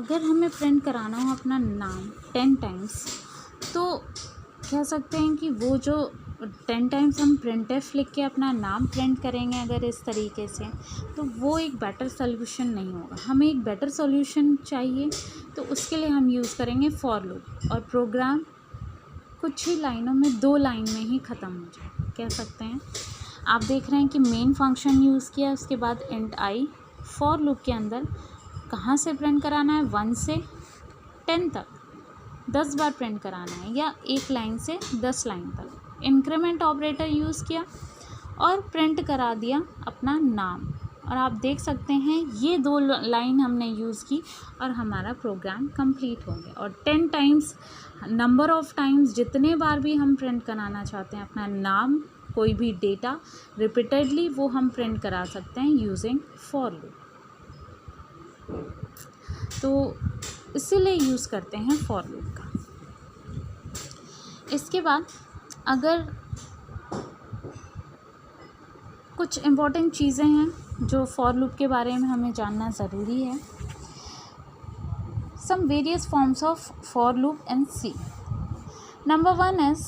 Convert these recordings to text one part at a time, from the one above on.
अगर हमें प्रिंट कराना हो अपना नाम 10 टाइम्स, तो कह सकते हैं कि वो जो 10 टाइम्स हम प्रिंटफ लिख के अपना नाम प्रिंट करेंगे अगर इस तरीके से, तो वो एक बेटर सॉल्यूशन नहीं होगा। हमें एक बेटर सॉल्यूशन चाहिए, तो उसके लिए हम यूज़ करेंगे फॉर लूप, और प्रोग्राम कुछ ही लाइनों में 2 लाइन में ही ख़त्म हो जाए, कह सकते हैं। आप देख रहे हैं कि मेन फंक्शन यूज़ किया, उसके बाद इंट आई। फॉर लूप के अंदर कहाँ से प्रिंट कराना है, 1 से 10 तक 10 बार प्रिंट कराना है, या 1 लाइन से 10 लाइन तक। इंक्रीमेंट ऑपरेटर यूज़ किया और प्रिंट करा दिया अपना नाम, और आप देख सकते हैं ये 2 लाइन हमने यूज़ की और हमारा प्रोग्राम कंप्लीट हो गया। और 10 टाइम्स, नंबर ऑफ़ टाइम्स जितने बार भी हम प्रिंट कराना चाहते हैं अपना नाम, कोई भी डेटा रिपीटेडली, वो हम प्रिंट करा सकते हैं यूजिंग फॉर लूप। तो इसीलिए यूज़ करते हैं फॉर लूप का। इसके बाद अगर कुछ इम्पोर्टेंट चीज़ें हैं जो फॉर लूप के बारे में हमें जानना ज़रूरी है। Some various forms of for loop in C. Number 1 is,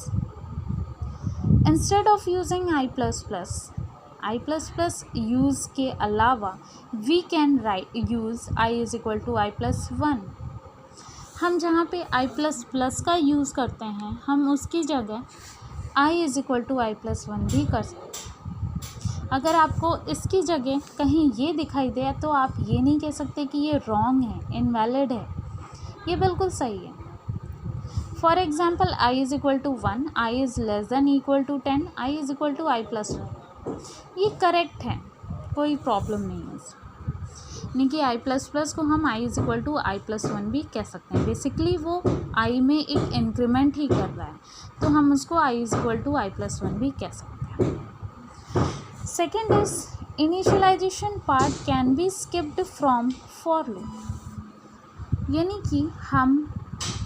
instead of using i plus plus use के अलावा we can use i is equal to i plus 1। हम जहाँ पे आई प्लस प्लस का यूज़ करते हैं, हम उसकी जगह i is equal to i plus 1 भी कर सकते हैं। अगर आपको इसकी जगह कहीं ये दिखाई दे, तो आप ये नहीं कह सकते कि ये रॉन्ग है, इनवैलिड है, ये बिल्कुल सही है। For example, i is equal to 1, i is less than equal to 10, i is equal to i plus 1, ये करेक्ट है, कोई प्रॉब्लम नहीं है इसमें। यानी कि आई प्लस प्लस को हम i is equal to i plus 1 भी कह सकते हैं। बेसिकली वो आई में एक इंक्रीमेंट ही कर रहा है, तो हम उसको i is equal to i plus 1 भी कह सकते हैं। Second is, initialization part can be skipped from for loop. यानी कि हम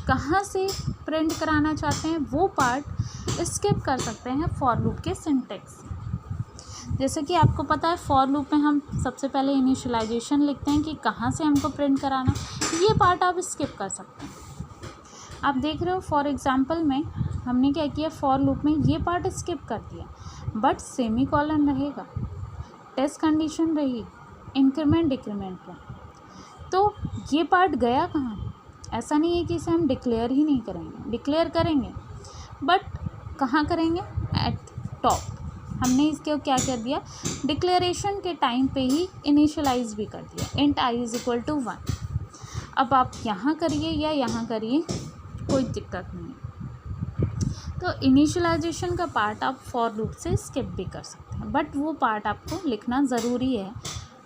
कहाँ से प्रिंट कराना चाहते हैं वो पार्ट स्किप कर सकते हैं फॉर लूप के सिंटेक्स। जैसे कि आपको पता है फॉर लूप में हम सबसे पहले इनिशियलाइजेशन लिखते हैं कि कहाँ से हमको प्रिंट कराना, ये पार्ट आप स्किप कर सकते हैं। आप देख रहे हो फॉर एग्जांपल में हमने क्या किया, फॉर लूप में ये पार्ट स्किप कर दिया, बट सेमी कॉलन रहेगा, टेस्ट कंडीशन रहेगी, इंक्रीमेंट डिक्रीमेंट में, तो ये पार्ट गया कहाँ। ऐसा नहीं है कि इसे हम डिक्लेयर ही नहीं करेंगे, डिक्लेयर करेंगे, बट कहाँ करेंगे, एट टॉप। हमने इसके क्या कर दिया, डिक्लेरेशन के टाइम पे ही इनिशियलाइज भी कर दिया, int i is equal to 1। अब आप यहाँ करिए या यहाँ करिए, कोई दिक्कत नहीं है। तो इनिशियलाइजेशन का पार्ट आप फॉर लूप से स्किप भी कर सकते हैं, बट वो पार्ट आपको लिखना ज़रूरी है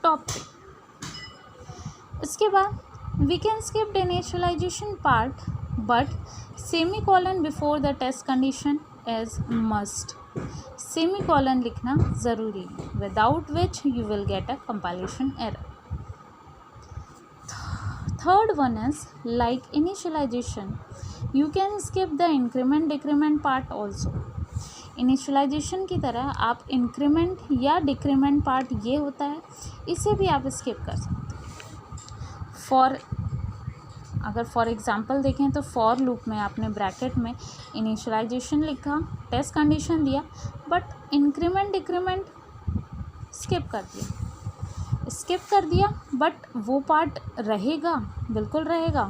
टॉप पे। इसके बाद we can skip the initialisation part, but semicolon before the test condition is must. Semicolon लिखना ज़रूरी है, without which you will get a compilation error. Third one is, like initialisation you can skip the increment decrement part also. Initialisation की तरह आप increment या decrement part ये होता है, इसे भी आप स्किप कर सकते हैं। अगर फॉर एग्ज़ाम्पल देखें तो फॉर लूप में आपने ब्रैकेट में इनिशियलाइजेशन लिखा, टेस्ट कंडीशन दिया, बट इंक्रीमेंट डिक्रीमेंट स्किप कर दिया, बट वो पार्ट रहेगा, बिल्कुल रहेगा।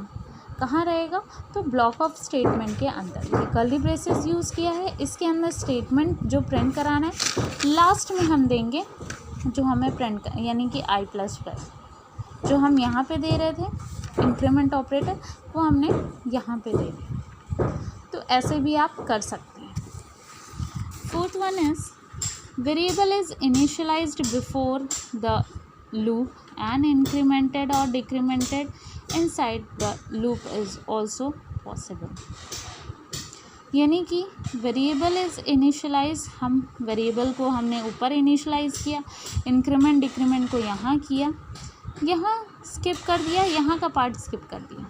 कहाँ रहेगा, तो ब्लॉक ऑफ स्टेटमेंट के अंदर। ये कर्ली ब्रेसेस यूज़ किया है, इसके अंदर स्टेटमेंट जो प्रिंट कराना है लास्ट में हम देंगे, जो हमें प्रिंट यानी कि आई प्लस प्लस जो हम यहाँ पे दे रहे थे इंक्रीमेंट ऑपरेटर, वो हमने यहाँ पे दे दिया। तो ऐसे भी आप कर सकते हैं। Fourth one is, variable is initialized before the loop and incremented और decremented inside the loop is also possible. यानी कि वेरिएबल इज़ इनिशियलाइज, हम वेरिएबल को हमने ऊपर इनिशियलाइज किया, इंक्रीमेंट डिक्रीमेंट को यहाँ किया, यहाँ स्किप कर दिया, यहाँ का पार्ट स्किप कर दिया,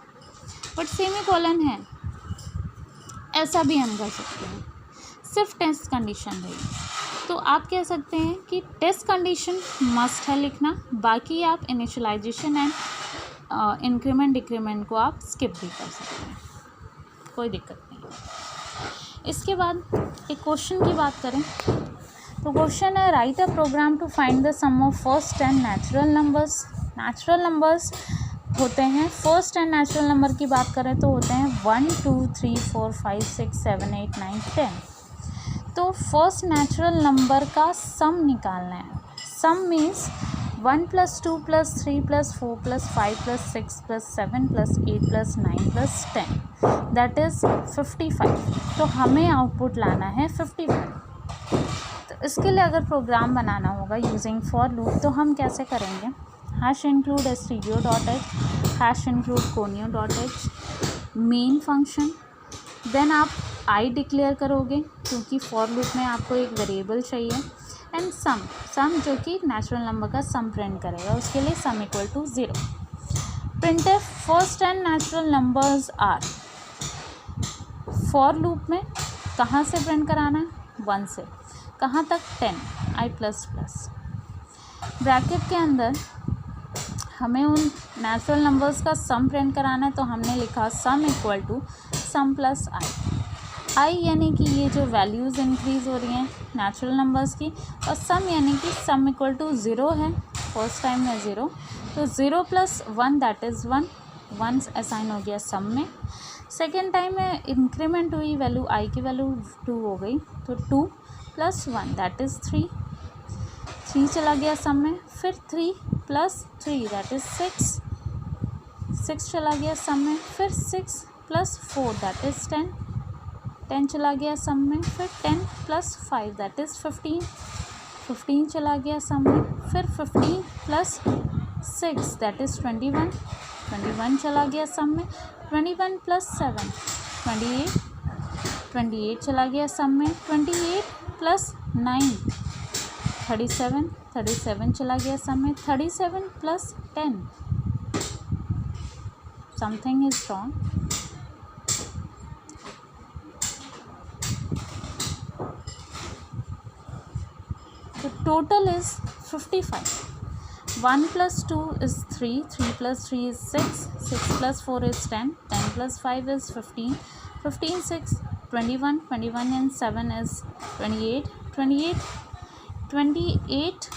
बट सेमी कॉलन है, ऐसा भी हम कर सकते हैं। सिर्फ टेस्ट कंडीशन रहेगी, तो आप कह सकते हैं कि टेस्ट कंडीशन मस्ट है लिखना, बाकी आप इनिशियलाइजेशन एंड इंक्रीमेंट डिक्रीमेंट को आप स्किप भी कर सकते हैं, कोई दिक्कत नहीं। इसके बाद एक क्वेश्चन की बात करें तो क्वेश्चन है write a program to find the sum of first 10 natural numbers. Natural numbers होते हैं, फर्स्ट 10 नेचुरल नंबर की बात करें तो होते हैं 1 2 3 4 5 6 7 8 9 10। तो फर्स्ट नेचुरल नंबर का सम निकालना है। सम मीन्स 1 + 2 + 3 + 4 + 5 + 6 + 7 + 8 + 9 + 10 दैट इज़ 55। तो हमें आउटपुट लाना है 55। तो इसके लिए अगर प्रोग्राम बनाना होगा यूजिंग फॉर लूप तो हम कैसे करेंगे, #include stdio.h, #include conio.h, main function, then आप आई डिक्लेयर करोगे क्योंकि फॉर लूप में आपको एक वेरिएबल चाहिए, एंड सम जो कि नेचुरल नंबर का सम प्रिंट करेगा, उसके लिए sum = 0। printf first 10 natural numbers are. For loop में कहाँ से प्रिंट कराना है, 1 से कहाँ तक, 10 i++। ब्रैकेट के अंदर हमें उन नेचुरल नंबर्स का सम प्रिंट कराना है, तो हमने लिखा सम = सम + आई यानी कि ये जो वैल्यूज़ इंक्रीज़ हो रही हैं नेचुरल नंबर्स की, और सम यानी कि सम = 0 है, फर्स्ट टाइम में 0, तो 0 + 1 दैट इज़ 1, 1 असाइन हो गया सम में। सेकेंड टाइम में इंक्रीमेंट हुई, वैल्यू आई की वैल्यू 2 हो गई, तो 2 + 1 दैट इज़ 3, 3 चला गया सम में। फिर 3 + 3 दैट इज़ 6, 6 चला गया सम में। फिर 6 + 4 दैट इज़ 10, 10 चला गया सम में। फिर 10 + 5 दैट इज़ 15, 15 चला गया सम में। फिर 15 + 6 दैट इज़ 21, 21 चला गया सम में। 21 + 7 28, 28 चला गया सम में। 28 + 9 37, 37 चला गया सम में। 37 + 10 समथिंग इज रॉन्ग, तो total is 55। 1 + 2 is 3, 3 + 3 is 6, 6 + 4 is 10, 10 + 5 is 15, 15 6 21, 21 and 7 is 28, 28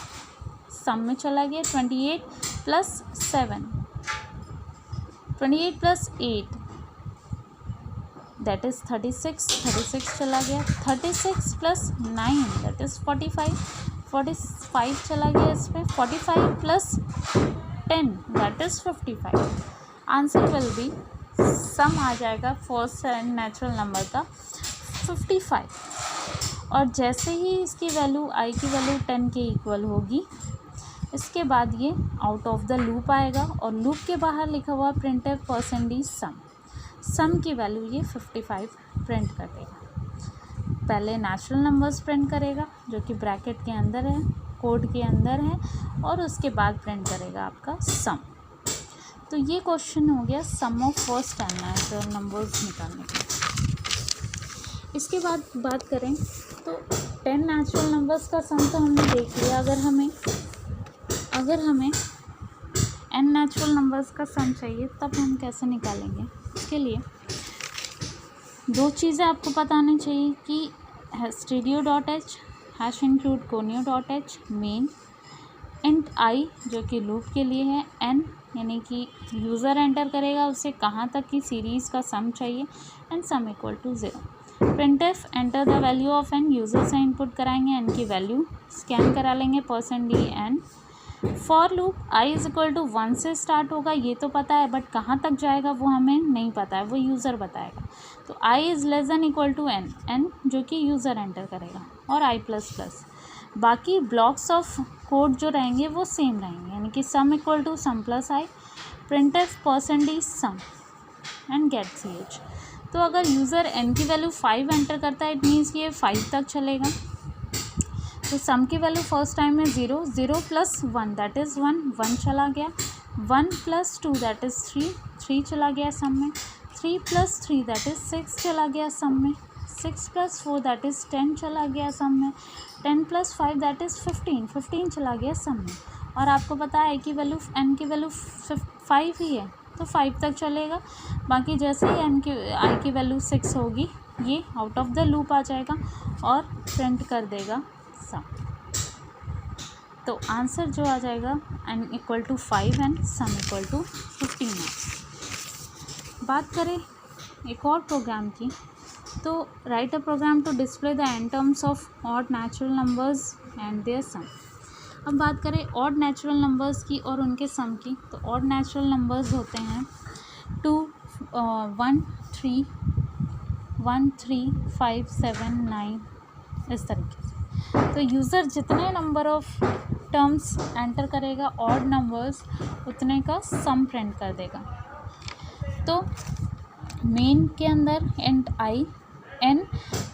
सम में चला गया। 28 + 7 28 + 8 दैट इज़ 36, 36 चला गया। 36 + 9 दैट इज़ 45, 45 चला गया इसमें। 45 + 10 that is 55। Answer will be, sum आ जाएगा फर्स्ट नेचुरल नंबर का 55। और जैसे ही इसकी वैल्यू आई की वैल्यू 10 के इक्वल होगी, इसके बाद ये आउट ऑफ द लूप आएगा और लूप के बाहर लिखा हुआ printf %sum, सम की वैल्यू ये 55 प्रिंट करेगा। पहले नेचुरल नंबर्स प्रिंट करेगा जो कि ब्रैकेट के अंदर है, कोड के अंदर है, और उसके बाद प्रिंट करेगा आपका सम। तो ये क्वेश्चन हो गया सम ऑफ फर्स्ट 10 नेचुरल नंबर्स निकालने के। इसके बाद बात करें तो 10 नेचुरल नंबर्स का सम तो हमने देख लिया। अगर हमें n नेचुरल नंबर्स का सम चाहिए तब हम कैसे निकालेंगे, इसके लिए दो चीज़ें आपको पता आनी चाहिए कि stdio.h, #include conio.h, main, int आई जो कि लूप के लिए है, n यानी कि यूज़र एंटर करेगा उसे कहाँ तक की सीरीज़ का सम चाहिए, and sum = 0। printf enter the value of n, user से इनपुट कराएंगे, n की वैल्यू स्कैन करा लेंगे %d n। For loop i = 1 से स्टार्ट होगा, ये तो पता है, बट कहाँ तक जाएगा वो हमें नहीं पता है, वो यूज़र बताएगा। तो i > n, n जो कि यूज़र एंटर करेगा, और i++। बाकी ब्लॉक्स ऑफ कोड जो रहेंगे वो सेम रहेंगे, यानी कि sum = sum + i, printf %d sum and get ch। तो अगर यूज़र n की वैल्यू 5 एंटर करता है, इट मीन्स ये 5 तक चलेगा। तो सम की वैल्यू फर्स्ट टाइम में 0, 0 + 1 दैट इज़ 1, 1 चला गया। 1 + 2 दैट इज़ 3, 3 चला गया सम में। 3 + 3 दैट इज़ 6 चला गया सम में। 6 + 4 दैट इज़ 10 चला गया सम में। 10 + 5 दैट इज़ 15, 15 चला गया सम में। और आपको पता है कि वैल्यू n की वैल्यू 5 ही है तो 5 तक चलेगा। बाकी जैसे ही n की i की वैल्यू 6 होगी ये आउट ऑफ द लूप आ जाएगा और प्रिंट कर देगा सम। तो आंसर जो आ जाएगा n equal to 5 and sum equal to 15 है। बात करें एक और प्रोग्राम की, तो write a program to display the n terms of odd natural numbers and their sum. अब बात करें ऑड नेचुरल नंबर्स की और उनके सम की, तो ऑड नेचुरल नंबर्स होते हैं 2 1 3 1 3 5 7 9 इस तरीके से। तो यूज़र जितने नंबर ऑफ टर्म्स एंटर करेगा ऑड नंबर्स उतने का सम प्रिंट कर देगा। तो मेन के अंदर एंड आई n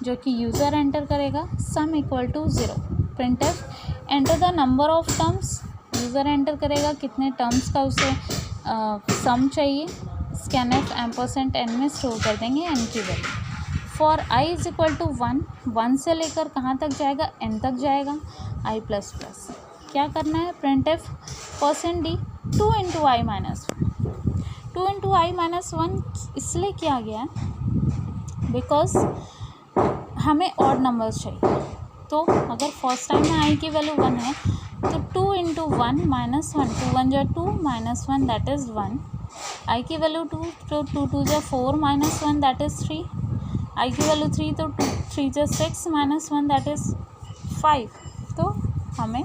जो कि यूज़र एंटर करेगा sum equal to 0। Printf enter the number of terms, user enter करेगा कितने टर्म्स का उसे सम चाहिए, स्कैनफ एम्परसेंट n में स्टोर कर देंगे n की value. For i is equal to 1 से लेकर कहाँ तक जाएगा, n तक जाएगा i प्लस प्लस। क्या करना है, printf %d 2 into i minus 2 into i minus 1 इसलिए किया गया है बिकॉज हमें ऑड नंबर्स चाहिए। तो अगर फर्स्ट टाइम में i की वैल्यू 1 है तो 2 इंटू 1 माइनस 1, 2 1 जा 2 माइनस 1 दैट इज़ 1। i की वैल्यू 2 तो 2 2 जा 4 माइनस 1 दैट इज़ 3। i की वैल्यू 3 तो 2 3 जा 6 माइनस 1 दैट इज़ 5। तो हमें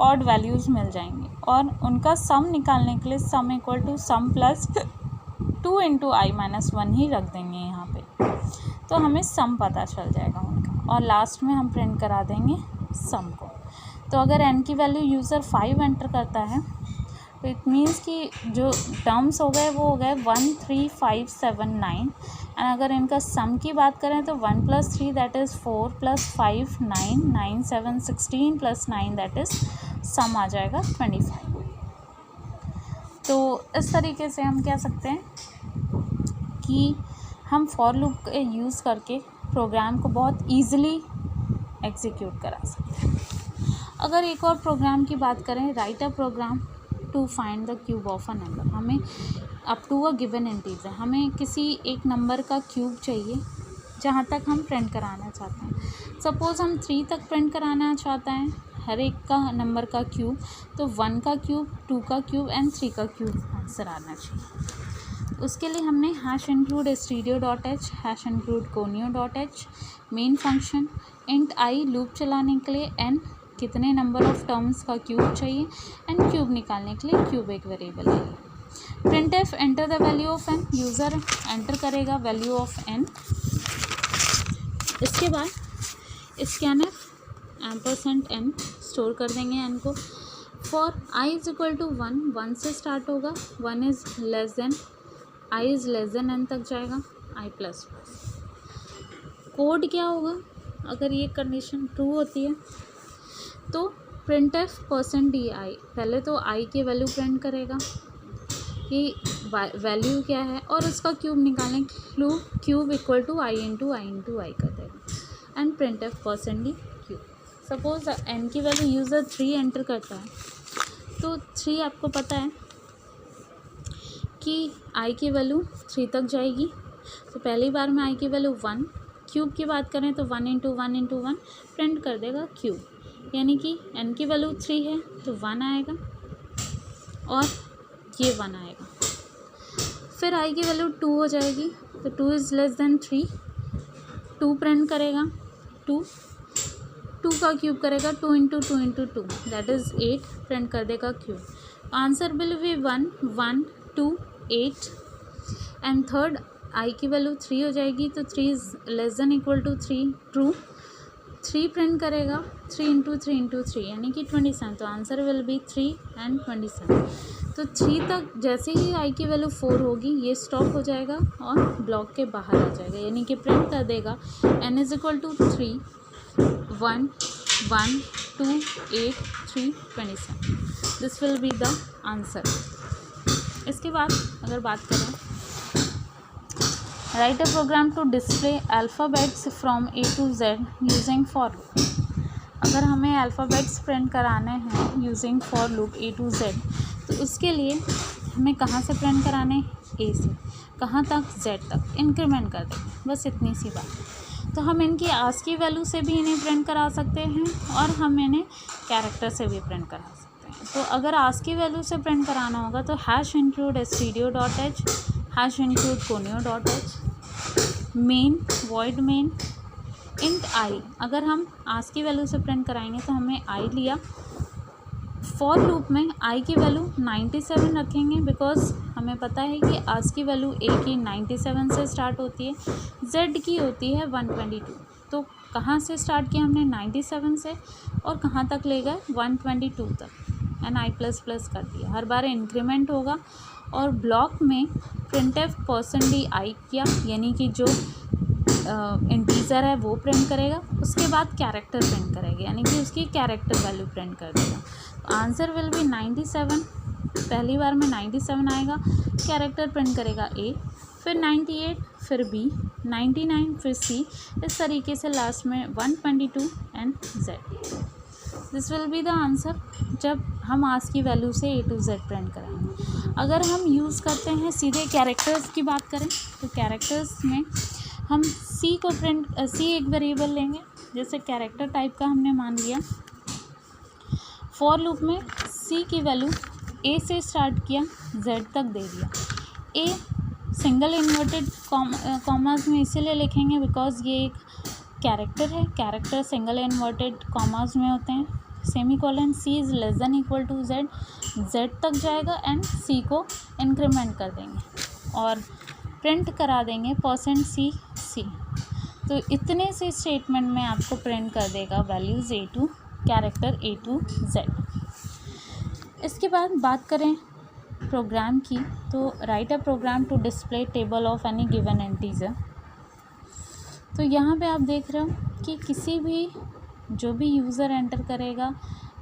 ऑड वैल्यूज़ मिल जाएंगी और उनका सम निकालने के लिए sum equal to sum plus 2 into i minus 1 ही रख देंगे यहाँ पे, तो हमें सम पता चल जाएगा उनका और लास्ट में हम प्रिंट करा देंगे सम को। तो अगर n की वैल्यू यूज़र 5 एंटर करता है तो इट मीन्स कि जो टर्म्स हो गए वो हो गए 1 3 5 7 9 एंड अगर इनका सम की बात करें तो 1 plus 3 that is 4 plus 5 9 9 7 16 plus 9 that is sum आ जाएगा 25। तो इस तरीके से हम कह सकते हैं कि हम फॉर लूप का यूज़ करके प्रोग्राम को बहुत ईज़िली एग्जीक्यूट करा सकते हैं। अगर एक और प्रोग्राम की बात करें, write a program to find the cube of a number. हमें up to a given integer, हमें किसी एक नंबर का क्यूब चाहिए जहाँ तक हम प्रिंट कराना चाहते हैं। सपोज़ हम 3 तक प्रिंट कराना चाहते हैं हर एक का नंबर का क्यूब, तो 1 का क्यूब 2 का क्यूब एंड 3 का क्यूब आंसर आना चाहिए। उसके लिए हमने hash include stdio dot h, hash include conio dot h, main function int i loop चलाने के लिए n कितने नंबर ऑफ टर्म्स का क्यूब चाहिए एंड क्यूब निकालने के लिए क्यूब एक वेरिएबल है। Printf enter the value of n, user enter करेगा वैल्यू ऑफ n। इसके बाद स्कैनफ एम्परसेंट n स्टोर कर देंगे n को। For i is equal to 1 से स्टार्ट होगा, 1 is less than i is less than n तक जाएगा i प्लस प्लस। कोड क्या होगा अगर ये कंडीशन ट्रू होती है तो प्रिंट एफ %di, पहले तो i की वैल्यू प्रिंट करेगा कि वैल्यू क्या है और उसका क्यूब निकालने cube equal to i into i कर देगा and printf %d cube. Suppose n की वैल्यू यूज़र 3 एंटर करता है तो 3 आपको पता है कि i की वैल्यू 3 तक जाएगी, तो पहली बार में i की वैल्यू 1, क्यूब की बात करें तो 1 इंटू 1 प्रिंट कर देगा क्यूब, यानी कि n की वैल्यू 3 है तो 1 आएगा और ये 1 आएगा। फिर i की वैल्यू 2 हो जाएगी तो 2 इज़ लेस देन 3, 2 प्रिंट करेगा 2 का क्यूब करेगा 2 इंटू 2 दैट इज़ 8 प्रिंट कर देगा cube. Answer will be 1 1 2 8 and third i की वैल्यू 3 हो जाएगी तो 3 is less than equal to 3 true, 3 print करेगा 3 इंटू 3 यानी कि 27। तो आंसर विल बी 3 एंड 27। तो 3 तक जैसे ही i की वैल्यू 4 होगी ये स्टॉप हो जाएगा और ब्लॉक के बाहर आ जाएगा, यानी कि प्रिंट कर देगा n is equal to 3 1 1 2 8 3 27। This will be the answer. इसके बाद अगर बात करें write a program to display alphabets from A to Z using for loop. अगर हमें अल्फ़ाबेट्स प्रिंट कराने हैं using for loop A to Z तो उसके लिए हमें कहाँ से प्रिंट कराने, ए से कहाँ तक, जेड तक इंक्रीमेंट कर देंगे, बस इतनी सी बात। तो हम इनकी आस्की वैल्यू से भी इन्हें प्रिंट करा सकते हैं और हम इन्हें कैरेक्टर से भी प्रिंट करा सकते हैं। तो अगर आस्की वैल्यू से प्रिंट कराना होगा तो hash include stdio.h, hash include conio.h, main void main int i. अगर हम आस्की वैल्यू से प्रिंट कराएंगे तो हमें आई लिया। फॉर लूप में आई की वैल्यू 97 रखेंगे बिकॉज हमें पता है कि आस्की वैल्यू ए की 97 से स्टार्ट होती है, जेड की होती है 122। तो कहाँ से स्टार्ट किया हमने, 97 से, और कहाँ तक ले गए, 122 तक, एंड आई प्लस प्लस कर दिया। हर बार इंक्रीमेंट होगा और ब्लॉक में printf %d आई किया, यानी कि जो इंटीजर है वो प्रिंट करेगा, उसके बाद कैरेक्टर प्रिंट करेगा, यानी कि उसकी कैरेक्टर वैल्यू प्रिंट कर देगा। तो आंसर विल बी 97, पहली बार में 97 आएगा, कैरेक्टर प्रिंट करेगा ए, फिर 98, फिर बी, 99, फिर सी, इस तरीके से लास्ट में 122 and Z. This will be the answer जब हम आस्की वैल्यू से ए टू जेड प्रिंट कराएंगे। अगर हम यूज़ करते हैं सीधे कैरेक्टर्स की बात करें तो कैरेक्टर्स में हम सी को प्रिंट, सी एक वेरिएबल लेंगे, जैसे कैरेक्टर टाइप का हमने मान लिया। फॉर लूप में सी की वैल्यू ए से स्टार्ट किया, जेड तक दे दिया। ए सिंगल इन्वर्टेड कॉमास में इसीलिए लिखेंगे बिकॉज ये एक कैरेक्टर है, कैरेक्टर सिंगल इन्वर्टेड कॉमास में होते हैं। Semicolon, C is less than equal to Z, Z तक जाएगा एंड सी को इंक्रीमेंट कर देंगे और प्रिंट करा देंगे %c सी। तो इतने से स्टेटमेंट में आपको प्रिंट कर देगा values A to character A to Z. इसके बाद बात करें प्रोग्राम की, तो write a program to display table of any given integer. तो यहाँ पे आप देख रहे हो कि किसी भी जो भी यूज़र एंटर करेगा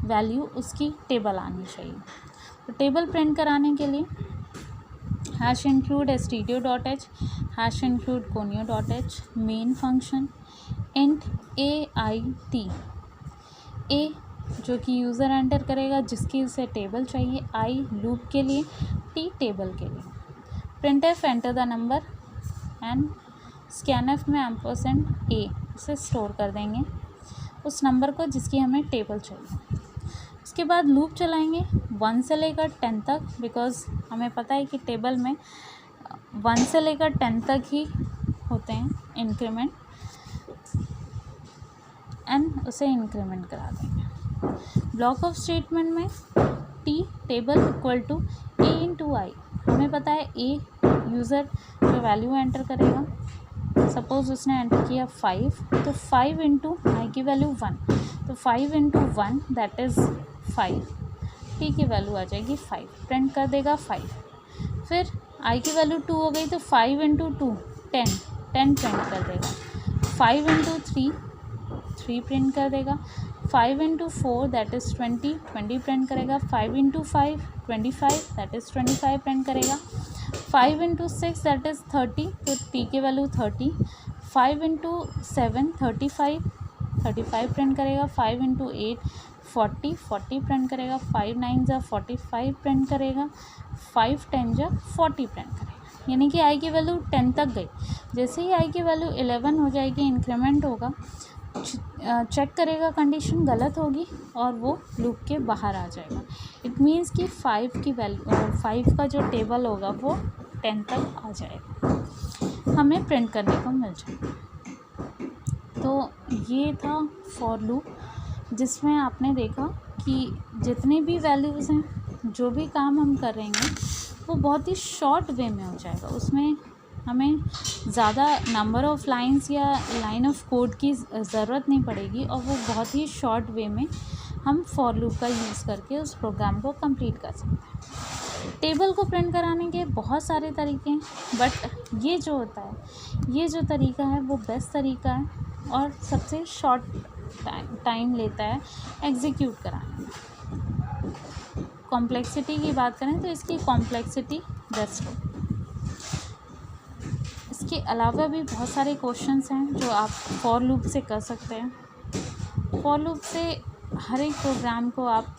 वैल्यू, उसकी टेबल आनी चाहिए। तो टेबल प्रिंट कराने के लिए hash include stdio.h, hash include conio.h, main function int a i t, a जो कि यूज़र एंटर करेगा जिसकी उसे टेबल चाहिए, आई लूप के लिए, टी टेबल के लिए। printf enter the number and scanf में एम्परसेंड ए से स्टोर कर देंगे उस नंबर को जिसकी हमें टेबल चाहिए। उसके बाद लूप चलाएंगे 1 से लेकर 10 तक, बिकॉज़ हमें पता है कि टेबल में 1 से लेकर 10 तक ही होते हैं इंक्रीमेंट, एंड उसे इंक्रीमेंट करा देंगे। ब्लॉक ऑफ स्टेटमेंट में t table equal to a into i. हमें पता है ए यूज़र जो वैल्यू एंटर करेगा, सपोज़ उसने एंटर किया 5, तो 5 इंटू आई की वैल्यू 1, तो 5 इंटू 1 दैट इज़ 5, टी की वैल्यू आ जाएगी 5, प्रिंट कर देगा 5। फिर आई की वैल्यू 2 हो गई तो 5 इंटू 2 10 प्रिंट कर देगा। 5 इंटू 3 प्रिंट कर देगा। 5 इंटू 4 दैट इज़ 20 प्रिंट करेगा। 5 इंटू 5 25 दैट इज़ 25 प्रिंट करेगा। 5 इंटू 6 दैट इज़ 30, तो टी की वैल्यू 30। 5 इंटू 7 35 प्रिंट करेगा। 5 इंटू 8 40 प्रिंट करेगा। 5 9 जा 45 प्रिंट करेगा। 5 10 जा 40 प्रिंट करेगा। यानी कि आई की वैल्यू 10 तक गई। जैसे ही आई की वैल्यू 11 हो जाएगी, इंक्रीमेंट होगा, चेक करेगा, कंडीशन गलत होगी और वो लूप के बाहर आ जाएगा। इट मीन्स कि 5 की वैल्यू 5 का जो टेबल होगा वो 10 तक आ जाएगा, हमें प्रिंट करने को मिल जाएगा। तो ये था फॉर लूप, जिसमें आपने देखा कि जितने भी वैल्यूज़ हैं, जो भी काम हम करेंगे वो बहुत ही शॉर्ट वे में हो जाएगा। उसमें हमें ज़्यादा नंबर ऑफ़ लाइंस या लाइन ऑफ कोड की ज़रूरत नहीं पड़ेगी और वो बहुत ही शॉर्ट वे में हम फॉर लूप का यूज़ करके उस प्रोग्राम को कंप्लीट कर सकते हैं। टेबल को प्रिंट कराने के बहुत सारे तरीके हैं, बट ये जो होता है, ये जो तरीका है वो बेस्ट तरीका है और सबसे शॉर्ट टाइम लेता है एग्जीक्यूट कराने में। कॉम्प्लेक्सिटी की बात करें तो इसकी कॉम्प्लेक्सिटी बेस्ट हो। इसके अलावा भी बहुत सारे क्वेश्चंस हैं जो आप फॉर लूप से कर सकते हैं। फॉर लूप से हर एक प्रोग्राम को आप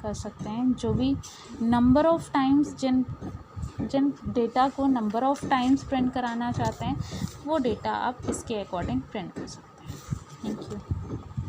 कर सकते हैं। जो भी नंबर ऑफ़ टाइम्स जिन डेटा को नंबर ऑफ़ टाइम्स प्रिंट कराना चाहते हैं वो डेटा आप इसके अकॉर्डिंग प्रिंट कर सकते हैं। Thank you.